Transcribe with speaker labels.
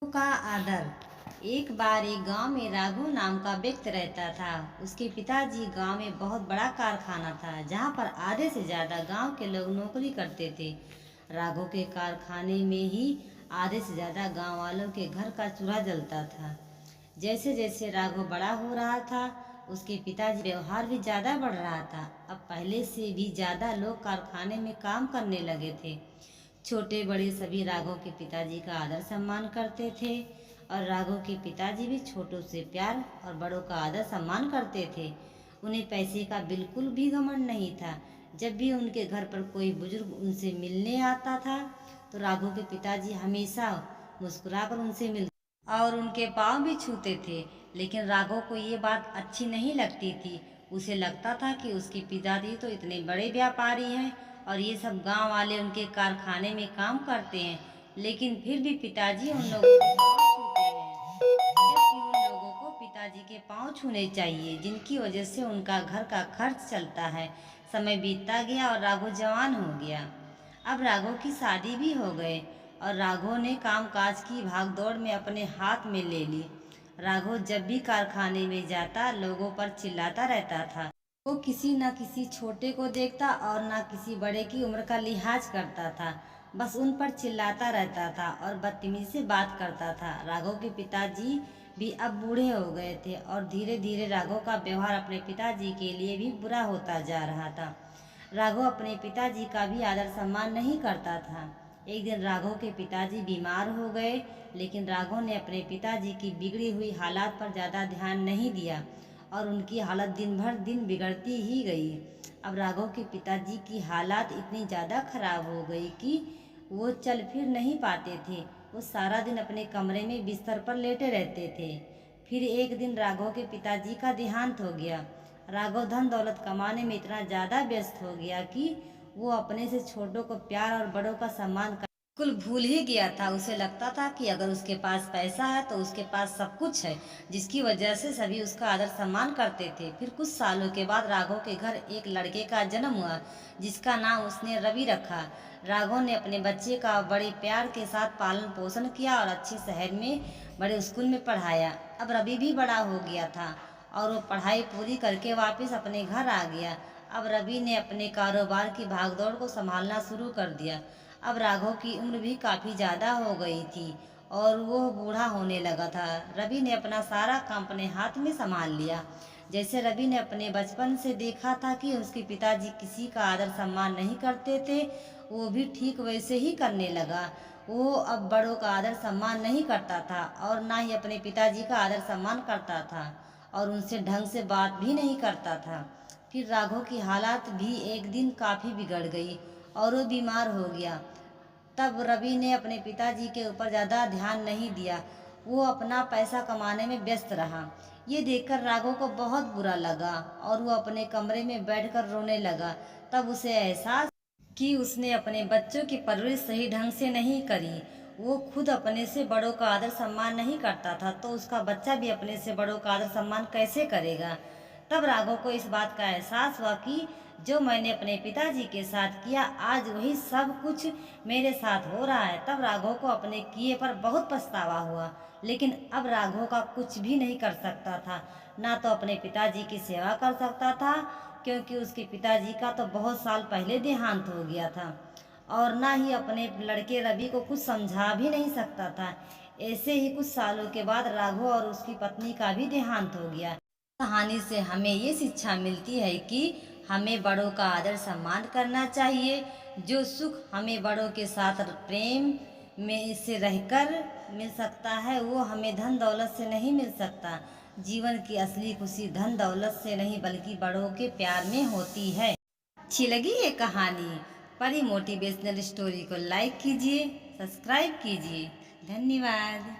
Speaker 1: का आदर। एक बार एक गांव में राघु नाम का व्यक्ति रहता था। उसके पिताजी गांव में बहुत बड़ा कारखाना था, जहां पर आधे से ज्यादा गांव के लोग नौकरी करते थे। राघु के कारखाने में ही आधे से ज्यादा गांव वालों के घर का चूल्हा जलता था। जैसे जैसे राघव बड़ा हो रहा था, उसके पिताजी व्यवहार भी ज्यादा बढ़ रहा था। अब पहले से भी ज्यादा लोग कारखाने में काम करने लगे थे। छोटे बड़े सभी राघव के पिताजी का आदर सम्मान करते थे, और राघव के पिताजी भी छोटों से प्यार और बड़ों का आदर सम्मान करते थे। उन्हें पैसे का बिल्कुल भी घमंड नहीं था। जब भी उनके घर पर कोई बुजुर्ग उनसे मिलने आता था, तो राघव के पिताजी हमेशा मुस्कुराकर उनसे मिलते और उनके पाँव भी छूते थे। लेकिन राघव को ये बात अच्छी नहीं लगती थी। उसे लगता था कि उसके पिताजी तो इतने बड़े व्यापारी हैं और ये सब गांव वाले उनके कारखाने में काम करते हैं, लेकिन फिर भी पिताजी उन लोगों के पाँव छूते हैं, जबकि उन लोगों को पिताजी के पाँव छूने चाहिए, जिनकी वजह से उनका घर का खर्च चलता है। समय बीतता गया और राघव जवान हो गया। अब राघव की शादी भी हो गए और राघव ने कामकाज की भागदौड़ में अपने हाथ में ले ली। राघव जब भी कारखाने में जाता, लोगों पर चिल्लाता रहता था। वो किसी न किसी छोटे को देखता और न किसी बड़े की उम्र का लिहाज करता था। बस उन पर चिल्लाता रहता था और बदतमीजी से बात करता था। राघव के पिताजी भी अब बूढ़े हो गए थे और धीरे धीरे राघव का व्यवहार अपने पिताजी के लिए भी बुरा होता जा रहा था। राघव अपने पिताजी का भी आदर सम्मान नहीं करता था। एक दिन राघव के पिताजी बीमार हो गए, लेकिन राघव ने अपने पिताजी की बिगड़ी हुई हालात पर ज़्यादा ध्यान नहीं दिया और उनकी हालत दिन भर दिन बिगड़ती ही गई। अब राघव के पिताजी की हालात इतनी ज़्यादा खराब हो गई कि वो चल फिर नहीं पाते थे। वो सारा दिन अपने कमरे में बिस्तर पर लेटे रहते थे। फिर एक दिन राघव के पिताजी का देहांत हो गया। राघव धन दौलत कमाने में इतना ज़्यादा व्यस्त हो गया कि वो अपने से छोटों को प्यार और बड़ों का सम्मान बिल्कुल भूल ही गया था। उसे लगता था कि अगर उसके पास पैसा है तो उसके पास सब कुछ है, जिसकी वजह से सभी उसका आदर सम्मान करते थे। फिर कुछ सालों के बाद राघव के घर एक लड़के का जन्म हुआ, जिसका नाम उसने रवि रखा। राघव ने अपने बच्चे का बड़े प्यार के साथ पालन पोषण किया और अच्छे शहर में बड़े स्कूल में पढ़ाया। अब रवि भी बड़ा हो गया था और वो पढ़ाई पूरी करके वापस अपने घर आ गया। अब रवि ने अपने कारोबार की भागदौड़ को संभालना शुरू कर दिया। अब राघव की उम्र भी काफ़ी ज़्यादा हो गई थी और वो बूढ़ा होने लगा था। रवि ने अपना सारा काम अपने हाथ में संभाल लिया। जैसे रवि ने अपने बचपन से देखा था कि उसके पिताजी किसी का आदर सम्मान नहीं करते थे, वो भी ठीक वैसे ही करने लगा। वो अब बड़ों का आदर सम्मान नहीं करता था और ना ही अपने पिताजी का आदर सम्मान करता था और उनसे ढंग से बात भी नहीं करता था। फिर राघव की हालात भी एक दिन काफ़ी बिगड़ गई और वो बीमार हो गया। तब रवि ने अपने पिताजी के ऊपर ज़्यादा ध्यान नहीं दिया। वो अपना पैसा कमाने में व्यस्त रहा। ये देखकर राघव को बहुत बुरा लगा और वो अपने कमरे में बैठकर रोने लगा। तब उसे एहसास कि उसने अपने बच्चों की परवरिश सही ढंग से नहीं करी। वो खुद अपने से बड़ों का आदर सम्मान नहीं करता था, तो उसका बच्चा भी अपने से बड़ों का आदर सम्मान कैसे करेगा। तब राघव को इस बात का एहसास हुआ कि जो मैंने अपने पिताजी के साथ किया, आज वही सब कुछ मेरे साथ हो रहा है। तब राघव को अपने किए पर बहुत पछतावा हुआ, लेकिन अब राघव का कुछ भी नहीं कर सकता था। ना तो अपने पिताजी की सेवा कर सकता था, क्योंकि उसके पिताजी का तो बहुत साल पहले देहांत हो गया था, और ना ही अपने लड़के रवि को कुछ समझा भी नहीं सकता था। ऐसे ही कुछ सालों के बाद राघव और उसकी पत्नी का भी देहांत हो गया। कहानी से हमें ये शिक्षा मिलती है कि हमें बड़ों का आदर सम्मान करना चाहिए। जो सुख हमें बड़ों के साथ प्रेम में से रहकर मिल सकता है, वो हमें धन दौलत से नहीं मिल सकता। जीवन की असली खुशी धन दौलत से नहीं, बल्कि बड़ों के प्यार में होती है। अच्छी लगी ये कहानी? परी मोटिवेशनल स्टोरी को लाइक कीजिए, सब्सक्राइब कीजिए। धन्यवाद।